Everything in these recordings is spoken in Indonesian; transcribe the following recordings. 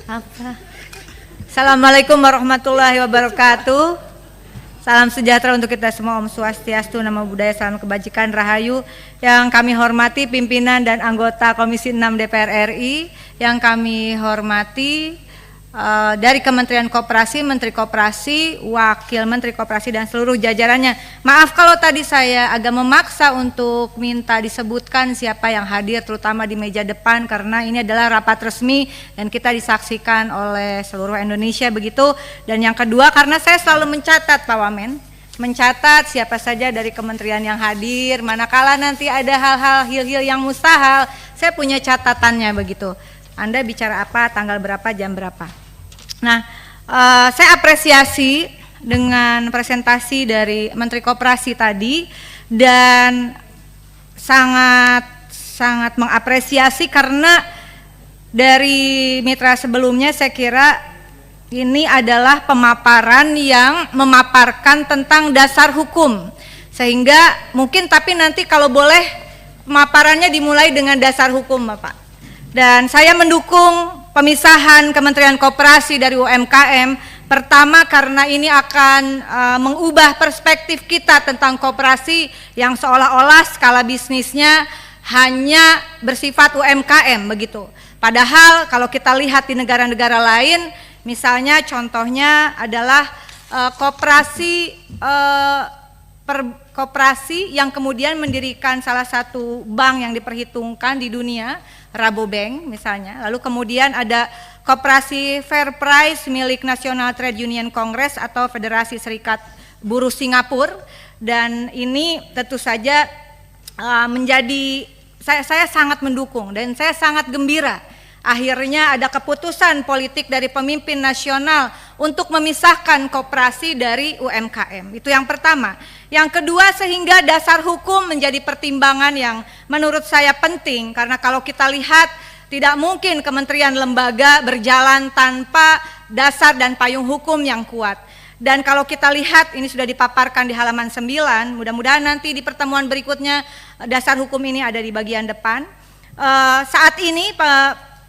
Apa? Assalamualaikum warahmatullahi wabarakatuh. Salam sejahtera untuk kita semua. Om Swastiastu, Namo Buddhaya, salam kebajikan, rahayu. Yang kami hormati pimpinan dan anggota Komisi 6 DPR RI, yang kami hormati dari Kementerian Koperasi, Menteri Koperasi, Wakil Menteri Koperasi dan seluruh jajarannya. Maaf kalau tadi saya agak memaksa untuk minta disebutkan siapa yang hadir, terutama di meja depan, karena ini adalah rapat resmi dan kita disaksikan oleh seluruh Indonesia begitu. Dan yang kedua, karena saya selalu mencatat Pak Wamen, mencatat siapa saja dari kementerian yang hadir, manakala nanti ada hal-hal hil-hil yang mustahil, saya punya catatannya begitu. Anda bicara apa, tanggal berapa, jam berapa. Nah, saya apresiasi dengan presentasi dari Menteri Koperasi tadi dan sangat mengapresiasi karena dari mitra sebelumnya saya kira ini adalah pemaparan yang memaparkan tentang dasar hukum, sehingga mungkin tapi nanti kalau boleh pemaparannya dimulai dengan dasar hukum Bapak. Dan saya mendukung pemisahan Kementerian Koperasi dari UMKM, pertama karena ini akan mengubah perspektif kita tentang koperasi yang seolah-olah skala bisnisnya hanya bersifat UMKM begitu. Padahal kalau kita lihat di negara-negara lain, misalnya contohnya adalah koperasi yang kemudian mendirikan salah satu bank yang diperhitungkan di dunia, Rabobank misalnya, lalu kemudian ada Koperasi Fair Price milik National Trade Union Congress atau Federasi Serikat Buruh Singapura, dan ini tentu saja menjadi saya sangat mendukung dan saya sangat gembira akhirnya ada keputusan politik dari pemimpin nasional untuk memisahkan koperasi dari UMKM. Itu yang pertama. Yang kedua, sehingga dasar hukum menjadi pertimbangan yang menurut saya penting, karena kalau kita lihat tidak mungkin kementerian lembaga berjalan tanpa dasar dan payung hukum yang kuat. Dan kalau kita lihat ini sudah dipaparkan di halaman 9, mudah-mudahan nanti di pertemuan berikutnya dasar hukum ini ada di bagian depan. Saat ini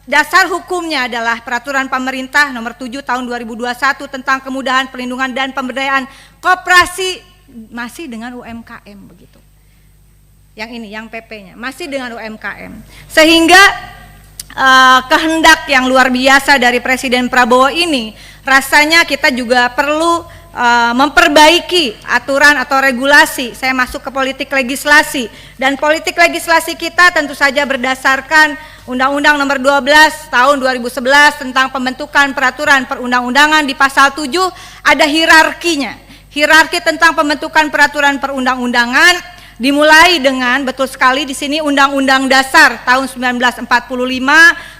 dasar hukumnya adalah Peraturan Pemerintah Nomor 7 Tahun 2021 tentang kemudahan perlindungan dan pemberdayaan koperasi, masih dengan UMKM begitu. Yang ini, yang PP-nya masih dengan UMKM. Sehingga kehendak yang luar biasa dari Presiden Prabowo ini, rasanya kita juga perlu memperbaiki aturan atau regulasi. Saya masuk ke politik legislasi, dan politik legislasi kita tentu saja berdasarkan Undang-Undang Nomor 12 Tahun 2011 tentang pembentukan peraturan perundang-undangan. Di pasal 7 ada hierarkinya. Hierarki tentang pembentukan peraturan perundang-undangan dimulai dengan, betul sekali di sini, Undang-Undang Dasar tahun 1945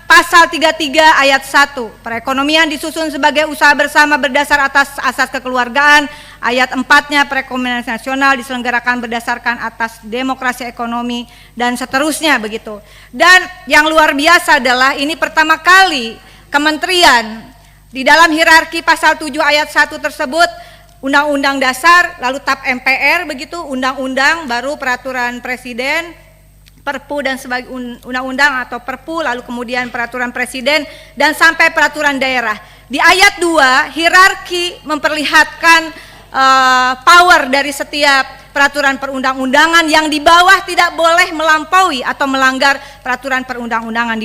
pasal 33 ayat 1. Perekonomian disusun sebagai usaha bersama berdasar atas asas kekeluargaan. Ayat 4-nya, perekonomian nasional diselenggarakan berdasarkan atas demokrasi ekonomi, dan seterusnya begitu. Dan yang luar biasa adalah ini pertama kali kementerian di dalam hierarki pasal 7 ayat 1 tersebut, Undang-Undang Dasar, lalu TAP MPR begitu, undang-undang, baru peraturan presiden, Perpu dan sebagai undang-undang atau Perpu, lalu kemudian peraturan presiden dan sampai peraturan daerah. Di ayat 2 hierarki memperlihatkan power dari setiap peraturan perundang-undangan, yang di bawah tidak boleh melampaui atau melanggar peraturan perundang-undangan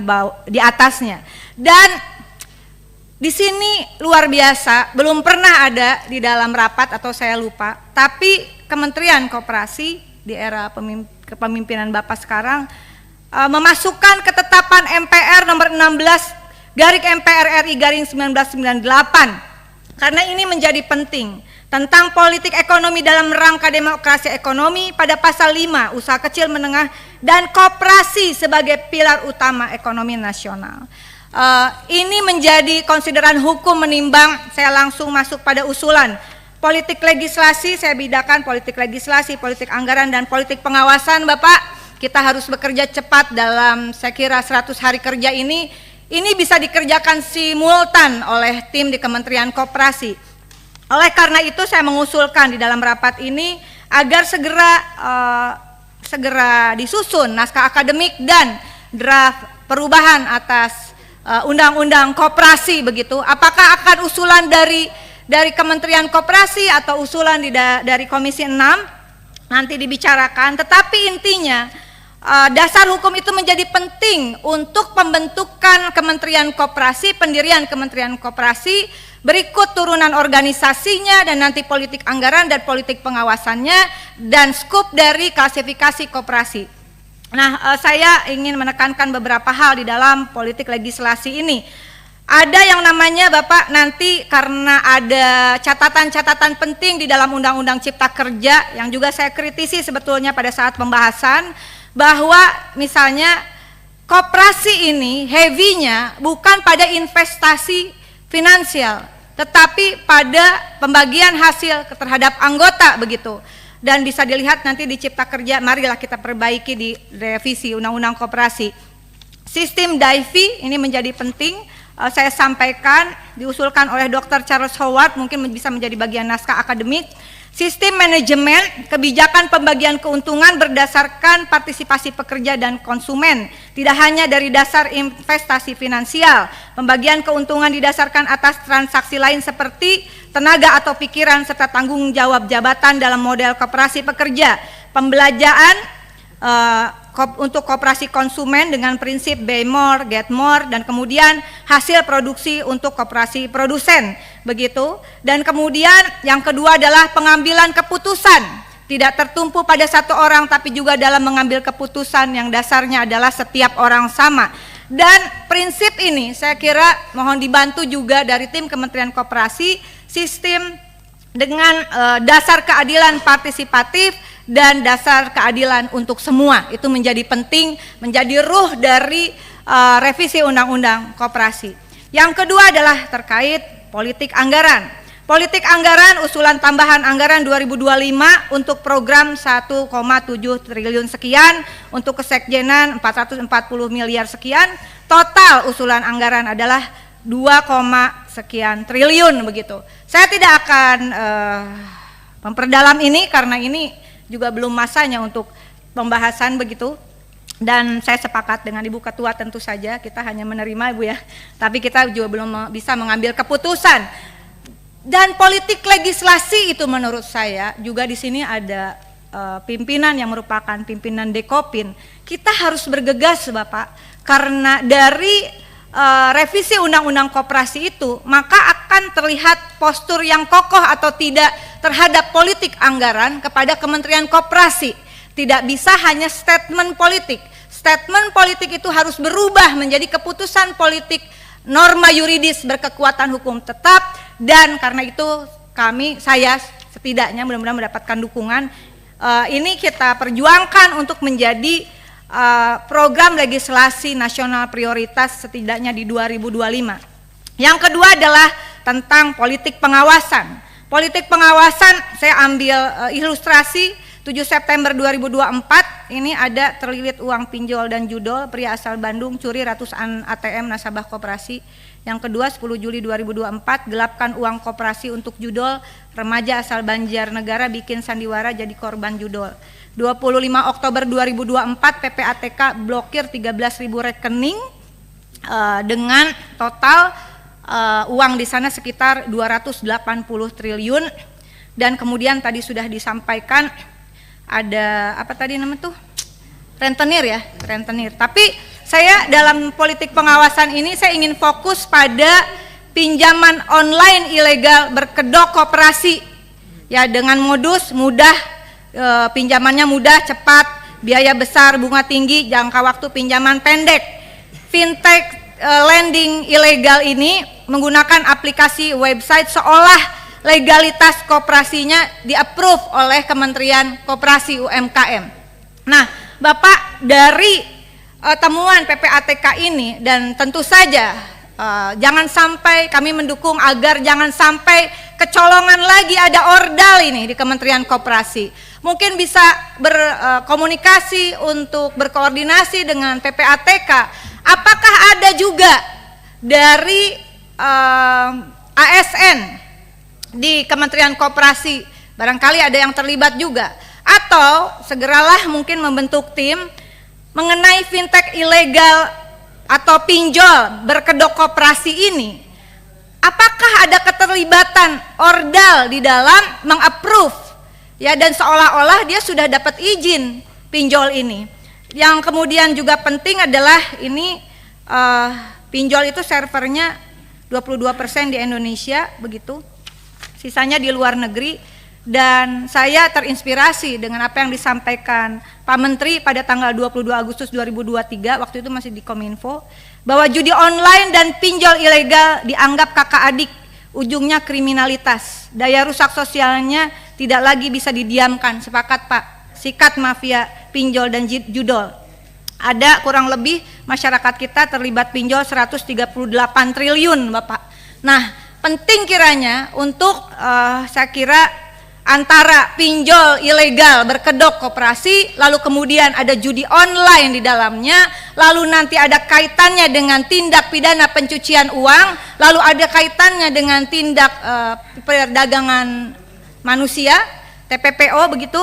di atasnya. Dan di sini luar biasa, belum pernah ada di dalam rapat atau saya lupa, tapi Kementerian Koperasi di era kepemimpinan Bapak sekarang memasukkan ketetapan MPR nomor 16/MPR RI/1998, karena ini menjadi penting, tentang politik ekonomi dalam rangka demokrasi ekonomi pada pasal 5, usaha kecil menengah dan koperasi sebagai pilar utama ekonomi nasional. Ini menjadi konsideran hukum menimbang. Saya langsung masuk pada usulan politik legislasi. Saya bedakan politik legislasi, politik anggaran, dan politik pengawasan. Bapak, kita harus bekerja cepat dalam, saya kira 100 hari kerja ini bisa dikerjakan simultan oleh tim di Kementerian Koperasi. Oleh karena itu saya mengusulkan di dalam rapat ini agar segera disusun naskah akademik dan draft perubahan atas undang-undang koperasi begitu. Apakah akan usulan dari Kementerian Koperasi atau usulan dari Komisi 6 nanti dibicarakan, tetapi intinya dasar hukum itu menjadi penting untuk pembentukan Kementerian Koperasi, pendirian Kementerian Koperasi, berikut turunan organisasinya dan nanti politik anggaran dan politik pengawasannya dan skup dari klasifikasi koperasi. Nah, saya ingin menekankan beberapa hal di dalam politik legislasi ini. Ada yang namanya Bapak nanti karena ada catatan-catatan penting di dalam Undang-Undang Cipta Kerja yang juga saya kritisi sebetulnya pada saat pembahasan, bahwa misalnya koperasi ini heavy-nya bukan pada investasi finansial, tetapi pada pembagian hasil terhadap anggota begitu. Dan bisa dilihat nanti di Cipta Kerja, marilah kita perbaiki di revisi Undang-Undang Koperasi. Sistem DAIFI ini menjadi penting, saya sampaikan, diusulkan oleh Dr. Charles Howard, mungkin bisa menjadi bagian naskah akademik. Sistem manajemen kebijakan pembagian keuntungan berdasarkan partisipasi pekerja dan konsumen, tidak hanya dari dasar investasi finansial. Pembagian keuntungan didasarkan atas transaksi lain seperti tenaga atau pikiran serta tanggung jawab jabatan dalam model koperasi pekerja. Pembelajaran untuk koperasi konsumen dengan prinsip buy more, get more, dan kemudian hasil produksi untuk koperasi produsen, begitu. Dan kemudian yang kedua adalah pengambilan keputusan, tidak tertumpu pada satu orang tapi juga dalam mengambil keputusan yang dasarnya adalah setiap orang sama. Dan prinsip ini saya kira mohon dibantu juga dari tim Kementerian Koperasi, sistem dengan dasar keadilan partisipatif dan dasar keadilan untuk semua, itu menjadi penting, menjadi ruh dari revisi Undang-Undang Koperasi. Yang kedua adalah terkait politik anggaran. Politik anggaran, usulan tambahan anggaran 2025 untuk program 1,7 triliun sekian, untuk kesekjenan 440 miliar sekian, total usulan anggaran adalah 2, sekian triliun begitu. Saya tidak akan memperdalam ini karena ini juga belum masanya untuk pembahasan begitu. Dan saya sepakat dengan Ibu Ketua, tentu saja kita hanya menerima Ibu ya, tapi kita juga belum bisa mengambil keputusan. Dan politik legislasi itu menurut saya juga di sini ada pimpinan yang merupakan pimpinan Dekopin. Kita harus bergegas Bapak, karena dari revisi Undang-Undang Koperasi itu maka akan terlihat postur yang kokoh atau tidak terhadap politik anggaran kepada Kementerian Koperasi. Tidak bisa hanya statement politik. Statement politik itu harus berubah menjadi keputusan politik, norma yuridis berkekuatan hukum tetap, dan karena itu saya setidaknya mudah-mudahan mendapatkan dukungan. Ini kita perjuangkan untuk menjadi program legislasi nasional prioritas setidaknya di 2025. Yang kedua adalah tentang politik pengawasan. Politik pengawasan saya ambil ilustrasi 7 September 2024, ini ada terlilit uang pinjol dan judol, pria asal Bandung curi ratusan ATM nasabah koperasi. Yang kedua 10 Juli 2024, gelapkan uang koperasi untuk judol, remaja asal Banjarnegara bikin sandiwara jadi korban judol. 25 Oktober 2024, PPATK blokir 13.000 rekening dengan total uang di sana sekitar 280 triliun. Dan kemudian tadi sudah disampaikan ada apa tadi namanya tuh, rentenir ya, rentenir. Tapi saya dalam politik pengawasan ini saya ingin fokus pada pinjaman online ilegal berkedok koperasi ya, dengan modus mudah, pinjamannya mudah, cepat, biaya besar, bunga tinggi, jangka waktu pinjaman pendek. Fintech lending ilegal ini menggunakan aplikasi website seolah legalitas koperasinya di-approve oleh Kementerian Koperasi UMKM. Nah, Bapak, dari temuan PPATK ini, dan tentu saja jangan sampai kami mendukung agar jangan sampai kecolongan lagi ada ordal ini di Kementerian Koperasi. Mungkin bisa berkomunikasi untuk berkoordinasi dengan PPATK. Apakah ada juga dari ASN di Kementerian Koperasi, barangkali ada yang terlibat juga, atau segeralah mungkin membentuk tim mengenai fintech ilegal atau pinjol berkedok koperasi ini, apakah ada keterlibatan Ordal di dalam mengapprove ya, dan seolah-olah dia sudah dapat izin pinjol ini. Yang kemudian juga penting adalah ini pinjol itu servernya 22% di Indonesia begitu, sisanya di luar negeri. Dan saya terinspirasi dengan apa yang disampaikan Pak Menteri pada tanggal 22 Agustus 2023, waktu itu masih di Kominfo, bahwa judi online dan pinjol ilegal dianggap kakak adik, ujungnya kriminalitas. Daya rusak sosialnya tidak lagi bisa didiamkan. Sepakat Pak, sikat mafia pinjol dan judol. Ada kurang lebih masyarakat kita terlibat pinjol 138 triliun Bapak. Nah, penting kiranya untuk saya kira antara pinjol ilegal berkedok koperasi, lalu kemudian ada judi online di dalamnya, lalu nanti ada kaitannya dengan tindak pidana pencucian uang, lalu ada kaitannya dengan tindak perdagangan manusia, TPPO begitu.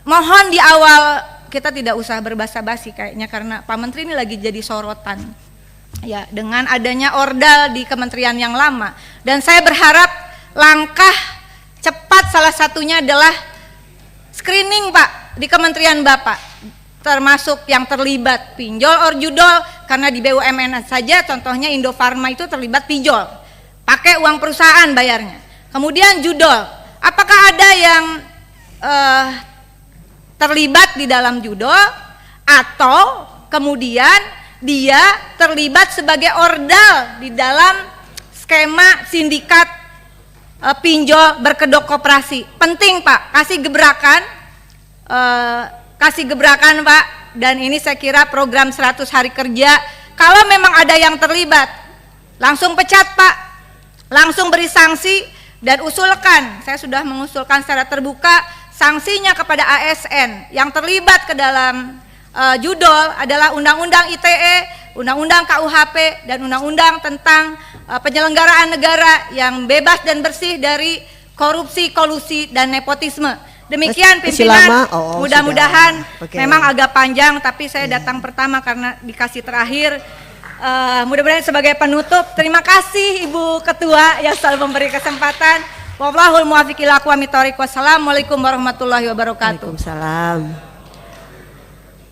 Mohon di awal kita tidak usah berbasa-basi kayaknya, karena Pak Menteri ini lagi jadi sorotan ya dengan adanya Ordal di kementerian yang lama. Dan saya berharap langkah cepat salah satunya adalah screening Pak di kementerian Bapak, termasuk yang terlibat pinjol or judol, karena di BUMN saja contohnya Indofarma itu terlibat pinjol, pakai uang perusahaan bayarnya. Kemudian judol, apakah ada yang terlibat di dalam judol atau kemudian dia terlibat sebagai Ordal di dalam skema sindikat pinjol berkedok koperasi. Penting Pak, kasih gebrakan Pak, dan ini saya kira program 100 hari kerja, kalau memang ada yang terlibat langsung pecat Pak, langsung beri sanksi, dan usulkan, saya sudah mengusulkan secara terbuka sanksinya kepada ASN yang terlibat ke dalam judol adalah Undang-Undang ITE, Undang-Undang KUHP, dan Undang-Undang tentang penyelenggaraan negara yang bebas dan bersih dari korupsi, kolusi, dan nepotisme. Demikian pimpinan, mudah-mudahan memang agak panjang, tapi saya datang pertama karena dikasih terakhir. Mudah-mudahan sebagai penutup, terima kasih Ibu Ketua yang selalu memberi kesempatan. Wallahul muwaffiq ila aqwamit thoriq. Wassalamualaikum warahmatullahi wabarakatuh. Waalaikumsalam.